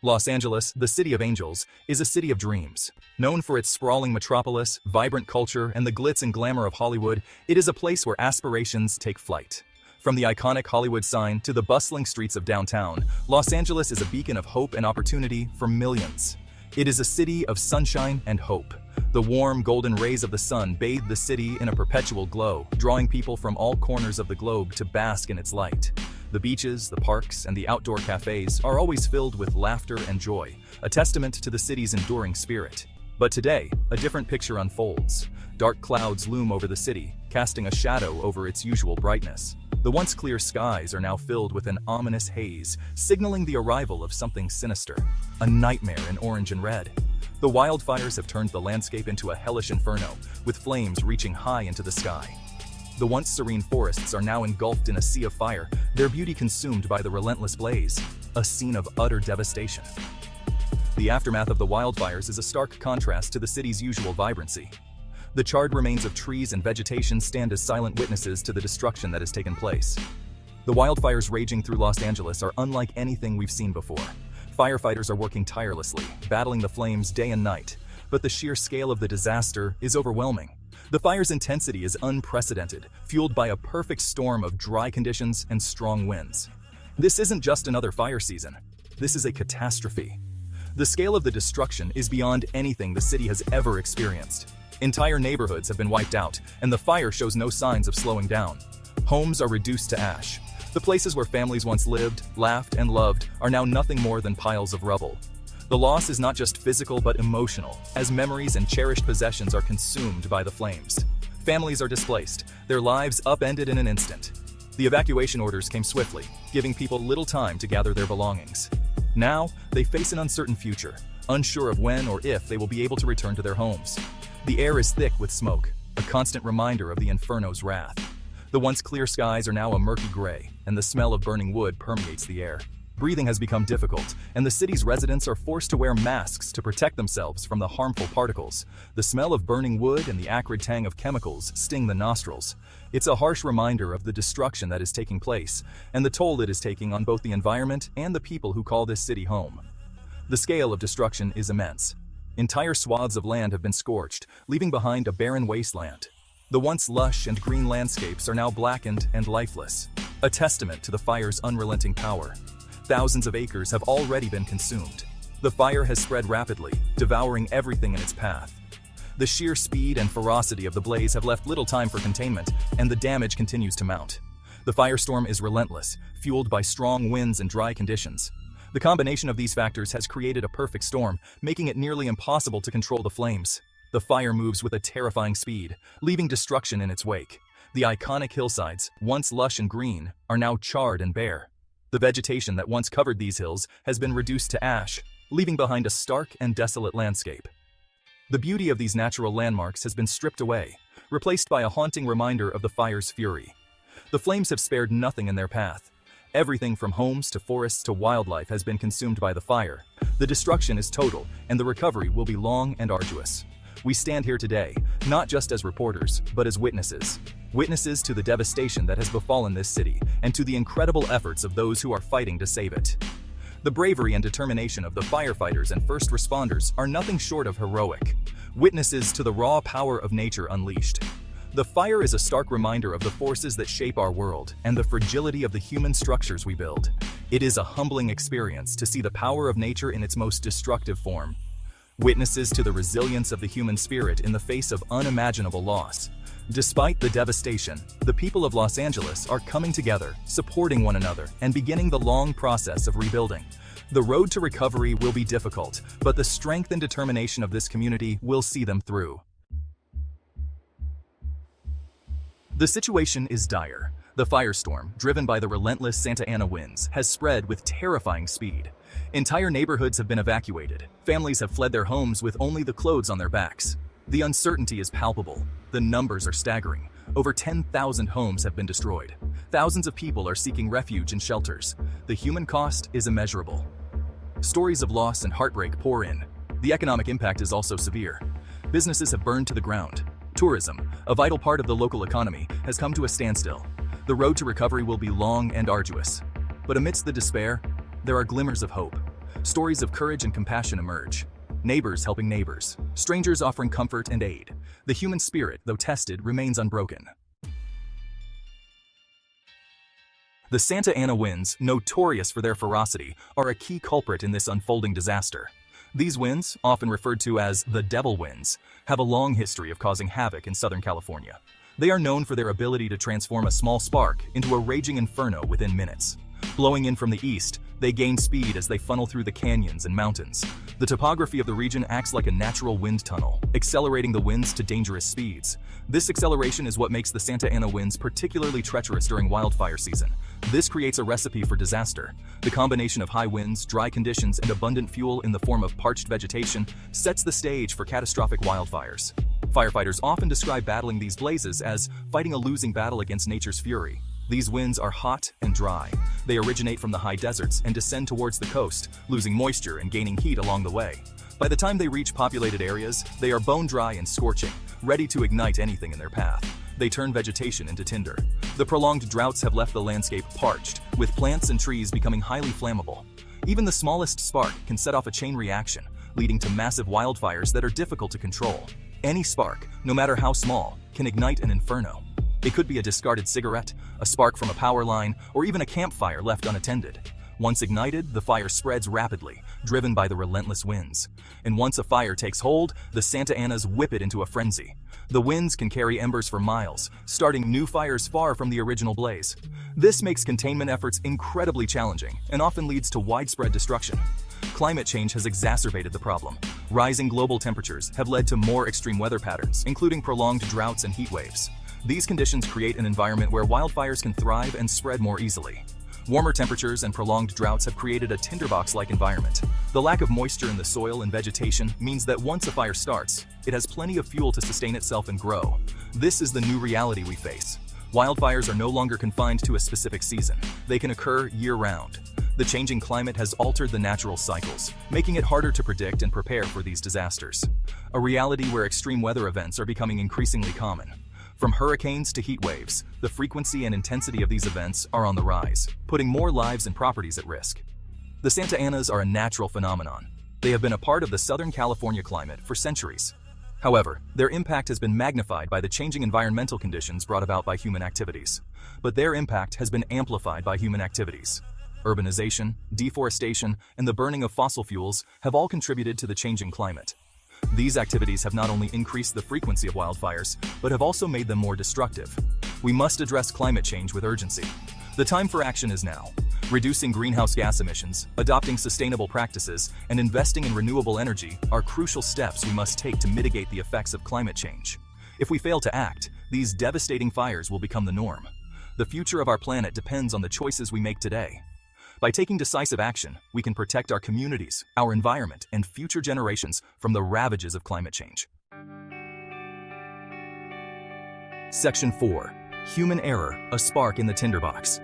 Los Angeles, the City of Angels, is a city of dreams. Known for its sprawling metropolis, vibrant culture, and the glitz and glamour of Hollywood, it is a place where aspirations take flight. From the iconic Hollywood sign to the bustling streets of downtown, Los Angeles is a beacon of hope and opportunity for millions. It is a city of sunshine and hope. The warm, golden rays of the sun bathe the city in a perpetual glow, drawing people from all corners of the globe to bask in its light. The beaches, the parks, and the outdoor cafes are always filled with laughter and joy, a testament to the city's enduring spirit. But today, a different picture unfolds. Dark clouds loom over the city, casting a shadow over its usual brightness. The once clear skies are now filled with an ominous haze, signaling the arrival of something sinister, a nightmare in orange and red. The wildfires have turned the landscape into a hellish inferno, with flames reaching high into the sky. The once serene forests are now engulfed in a sea of fire, their beauty consumed by the relentless blaze, a scene of utter devastation. The aftermath of the wildfires is a stark contrast to the city's usual vibrancy. The charred remains of trees and vegetation stand as silent witnesses to the destruction that has taken place. The wildfires raging through Los Angeles are unlike anything we've seen before. Firefighters are working tirelessly, battling the flames day and night, but the sheer scale of the disaster is overwhelming. The fire's intensity is unprecedented, fueled by a perfect storm of dry conditions and strong winds. This isn't just another fire season. This is a catastrophe. The scale of the destruction is beyond anything the city has ever experienced. Entire neighborhoods have been wiped out, and the fire shows no signs of slowing down. Homes are reduced to ash. The places where families once lived, laughed, and loved are now nothing more than piles of rubble. The loss is not just physical but emotional, as memories and cherished possessions are consumed by the flames. Families are displaced, their lives upended in an instant. The evacuation orders came swiftly, giving people little time to gather their belongings. Now, they face an uncertain future, unsure of when or if they will be able to return to their homes. The air is thick with smoke, a constant reminder of the inferno's wrath. The once clear skies are now a murky gray, and the smell of burning wood permeates the air. Breathing has become difficult, and the city's residents are forced to wear masks to protect themselves from the harmful particles. The smell of burning wood and the acrid tang of chemicals sting the nostrils. It's a harsh reminder of the destruction that is taking place, and the toll it is taking on both the environment and the people who call this city home. The scale of destruction is immense. Entire swaths of land have been scorched, leaving behind a barren wasteland. The once lush and green landscapes are now blackened and lifeless, a testament to the fire's unrelenting power. Thousands of acres have already been consumed. The fire has spread rapidly, devouring everything in its path. The sheer speed and ferocity of the blaze have left little time for containment, and the damage continues to mount. The firestorm is relentless, fueled by strong winds and dry conditions. The combination of these factors has created a perfect storm, making it nearly impossible to control the flames. The fire moves with a terrifying speed, leaving destruction in its wake. The iconic hillsides, once lush and green, are now charred and bare. The vegetation that once covered these hills has been reduced to ash, leaving behind a stark and desolate landscape. The beauty of these natural landmarks has been stripped away, replaced by a haunting reminder of the fire's fury. The flames have spared nothing in their path. Everything from homes to forests to wildlife has been consumed by the fire. The destruction is total, and the recovery will be long and arduous. We stand here today, not just as reporters, but as witnesses. Witnesses to the devastation that has befallen this city, and to the incredible efforts of those who are fighting to save it. The bravery and determination of the firefighters and first responders are nothing short of heroic. Witnesses to the raw power of nature unleashed. The fire is a stark reminder of the forces that shape our world and the fragility of the human structures we build. It is a humbling experience to see the power of nature in its most destructive form. Witnesses to the resilience of the human spirit in the face of unimaginable loss. Despite the devastation, the people of Los Angeles are coming together, supporting one another, and beginning the long process of rebuilding. The road to recovery will be difficult, but the strength and determination of this community will see them through. The situation is dire. The firestorm, driven by the relentless Santa Ana winds, has spread with terrifying speed. Entire neighborhoods have been evacuated. Families have fled their homes with only the clothes on their backs. The uncertainty is palpable. The numbers are staggering. Over 10,000 homes have been destroyed. Thousands of people are seeking refuge in shelters. The human cost is immeasurable. Stories of loss and heartbreak pour in. The economic impact is also severe. Businesses have burned to the ground. Tourism, a vital part of the local economy, has come to a standstill. The road to recovery will be long and arduous. But amidst the despair, there are glimmers of hope. Stories of courage and compassion emerge. Neighbors helping neighbors, strangers offering comfort and aid. The human spirit, though tested, remains unbroken. The Santa Ana winds, notorious for their ferocity, are a key culprit in this unfolding disaster. These winds, often referred to as the devil winds, have a long history of causing havoc in Southern California. They are known for their ability to transform a small spark into a raging inferno within minutes. Blowing in from the east, they gain speed as they funnel through the canyons and mountains. The topography of the region acts like a natural wind tunnel, accelerating the winds to dangerous speeds. This acceleration is what makes the Santa Ana winds particularly treacherous during wildfire season. This creates a recipe for disaster. The combination of high winds, dry conditions, and abundant fuel in the form of parched vegetation sets the stage for catastrophic wildfires. Firefighters often describe battling these blazes as fighting a losing battle against nature's fury. These winds are hot and dry. They originate from the high deserts and descend towards the coast, losing moisture and gaining heat along the way. By the time they reach populated areas, they are bone dry and scorching, ready to ignite anything in their path. They turn vegetation into tinder. The prolonged droughts have left the landscape parched, with plants and trees becoming highly flammable. Even the smallest spark can set off a chain reaction, leading to massive wildfires that are difficult to control. Any spark, no matter how small, can ignite an inferno. It could be a discarded cigarette, a spark from a power line, or even a campfire left unattended. Once ignited, the fire spreads rapidly, driven by the relentless winds. And once a fire takes hold, the Santa Anas whip it into a frenzy. The winds can carry embers for miles, starting new fires far from the original blaze. This makes containment efforts incredibly challenging and often leads to widespread destruction. Climate change has exacerbated the problem. Rising global temperatures have led to more extreme weather patterns, including prolonged droughts and heat waves. These conditions create an environment where wildfires can thrive and spread more easily. Warmer temperatures and prolonged droughts have created a tinderbox-like environment. The lack of moisture in the soil and vegetation means that once a fire starts, it has plenty of fuel to sustain itself and grow. This is the new reality we face. Wildfires are no longer confined to a specific season. They can occur year-round. The changing climate has altered the natural cycles, making it harder to predict and prepare for these disasters. A reality where extreme weather events are becoming increasingly common. From hurricanes to heat waves, the frequency and intensity of these events are on the rise, putting more lives and properties at risk. The Santa Anas are a natural phenomenon. They have been a part of the Southern California climate for centuries. However, their impact has been magnified by the changing environmental conditions brought about by human activities. But their impact has been amplified by human activities. Urbanization, deforestation, and the burning of fossil fuels have all contributed to the changing climate. These activities have not only increased the frequency of wildfires, but have also made them more destructive. We must address climate change with urgency. The time for action is now. Reducing greenhouse gas emissions, adopting sustainable practices, and investing in renewable energy are crucial steps we must take to mitigate the effects of climate change. If we fail to act, these devastating fires will become the norm. The future of our planet depends on the choices we make today. By taking decisive action, we can protect our communities, our environment, and future generations from the ravages of climate change. Section 4. Human error, a spark in the tinderbox.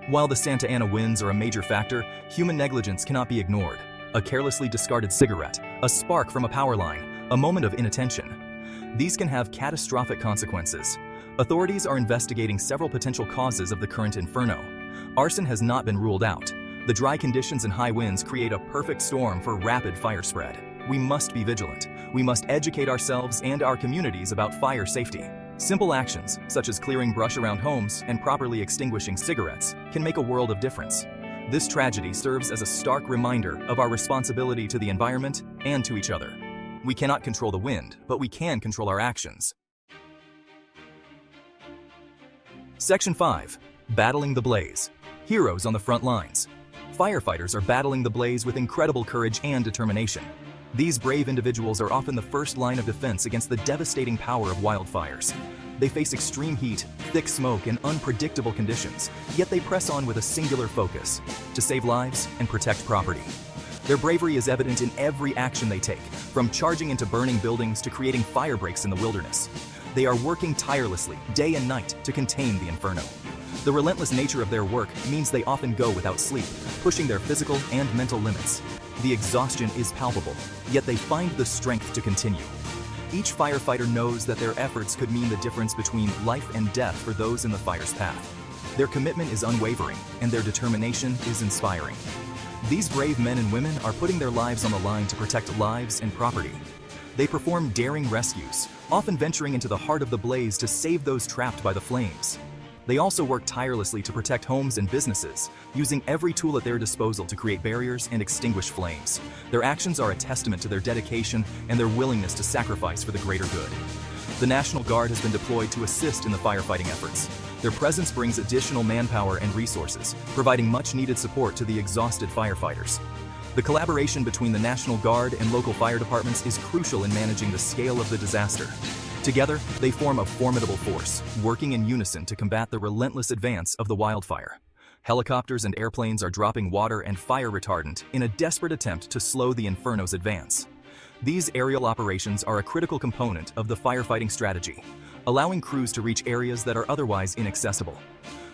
While the Santa Ana winds are a major factor, human negligence cannot be ignored. A carelessly discarded cigarette, a spark from a power line, a moment of inattention. These can have catastrophic consequences. Authorities are investigating several potential causes of the current inferno. Arson has not been ruled out. The dry conditions and high winds create a perfect storm for rapid fire spread. We must be vigilant. We must educate ourselves and our communities about fire safety. Simple actions, such as clearing brush around homes and properly extinguishing cigarettes, can make a world of difference. This tragedy serves as a stark reminder of our responsibility to the environment and to each other. We cannot control the wind, but we can control our actions. Section 5. Battling the blaze. Heroes on the front lines. Firefighters are battling the blaze with incredible courage and determination. These brave individuals are often the first line of defense against the devastating power of wildfires. They face extreme heat, thick smoke, and unpredictable conditions, yet they press on with a singular focus: to save lives and protect property. Their bravery is evident in every action they take, from charging into burning buildings to creating fire breaks in the wilderness. They are working tirelessly, day and night, to contain the inferno. The relentless nature of their work means they often go without sleep, pushing their physical and mental limits. The exhaustion is palpable, yet they find the strength to continue. Each firefighter knows that their efforts could mean the difference between life and death for those in the fire's path. Their commitment is unwavering, and their determination is inspiring. These brave men and women are putting their lives on the line to protect lives and property. They perform daring rescues, often venturing into the heart of the blaze to save those trapped by the flames. They also work tirelessly to protect homes and businesses, using every tool at their disposal to create barriers and extinguish flames. Their actions are a testament to their dedication and their willingness to sacrifice for the greater good. The National Guard has been deployed to assist in the firefighting efforts. Their presence brings additional manpower and resources, providing much-needed support to the exhausted firefighters. The collaboration between the National Guard and local fire departments is crucial in managing the scale of the disaster. Together, they form a formidable force, working in unison to combat the relentless advance of the wildfire. Helicopters and airplanes are dropping water and fire retardant in a desperate attempt to slow the inferno's advance. These aerial operations are a critical component of the firefighting strategy, allowing crews to reach areas that are otherwise inaccessible.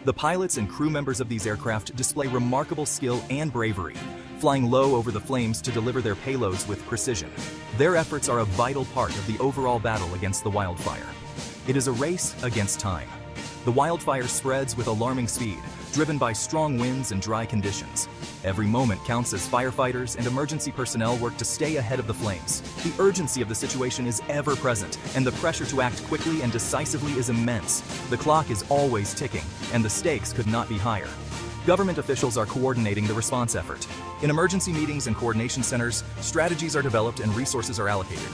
The pilots and crew members of these aircraft display remarkable skill and bravery, flying low over the flames to deliver their payloads with precision. Their efforts are a vital part of the overall battle against the wildfire. It is a race against time. The wildfire spreads with alarming speed, driven by strong winds and dry conditions. Every moment counts as firefighters and emergency personnel work to stay ahead of the flames. The urgency of the situation is ever present, and the pressure to act quickly and decisively is immense. The clock is always ticking, and the stakes could not be higher. Government officials are coordinating the response effort. In emergency meetings and coordination centers, strategies are developed and resources are allocated.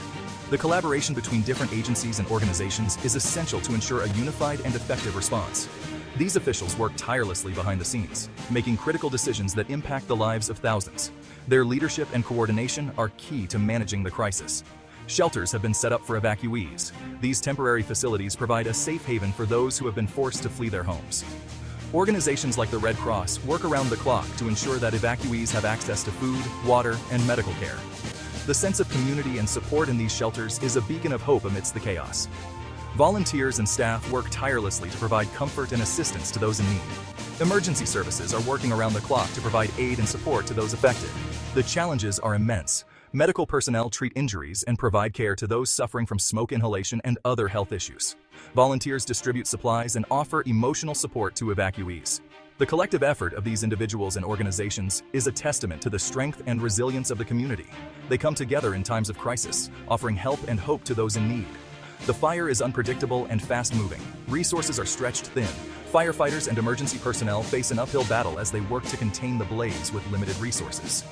The collaboration between different agencies and organizations is essential to ensure a unified and effective response. These officials work tirelessly behind the scenes, making critical decisions that impact the lives of thousands. Their leadership and coordination are key to managing the crisis. Shelters have been set up for evacuees. These temporary facilities provide a safe haven for those who have been forced to flee their homes. Organizations like the Red Cross work around the clock to ensure that evacuees have access to food, water, and medical care. The sense of community and support in these shelters is a beacon of hope amidst the chaos. Volunteers and staff work tirelessly to provide comfort and assistance to those in need. Emergency services are working around the clock to provide aid and support to those affected. The challenges are immense. Medical personnel treat injuries and provide care to those suffering from smoke inhalation and other health issues. Volunteers distribute supplies and offer emotional support to evacuees. The collective effort of these individuals and organizations is a testament to the strength and resilience of the community. They come together in times of crisis, offering help and hope to those in need. The fire is unpredictable and fast-moving. Resources are stretched thin. Firefighters and emergency personnel face an uphill battle as they work to contain the blaze with limited resources.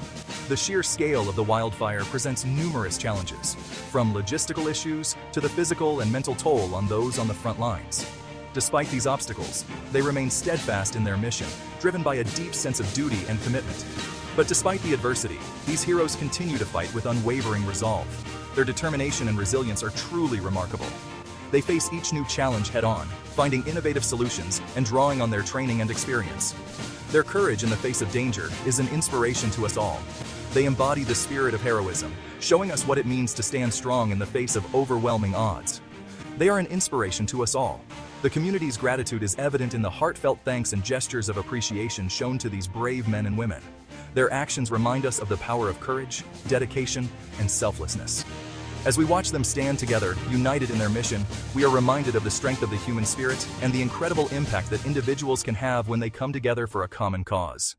The sheer scale of the wildfire presents numerous challenges, from logistical issues to the physical and mental toll on those on the front lines. Despite these obstacles, they remain steadfast in their mission, driven by a deep sense of duty and commitment. But despite the adversity, these heroes continue to fight with unwavering resolve. Their determination and resilience are truly remarkable. They face each new challenge head-on, finding innovative solutions and drawing on their training and experience. Their courage in the face of danger is an inspiration to us all. They embody the spirit of heroism, showing us what it means to stand strong in the face of overwhelming odds. They are an inspiration to us all. The community's gratitude is evident in the heartfelt thanks and gestures of appreciation shown to these brave men and women. Their actions remind us of the power of courage, dedication, and selflessness. As we watch them stand together, united in their mission, we are reminded of the strength of the human spirit and the incredible impact that individuals can have when they come together for a common cause.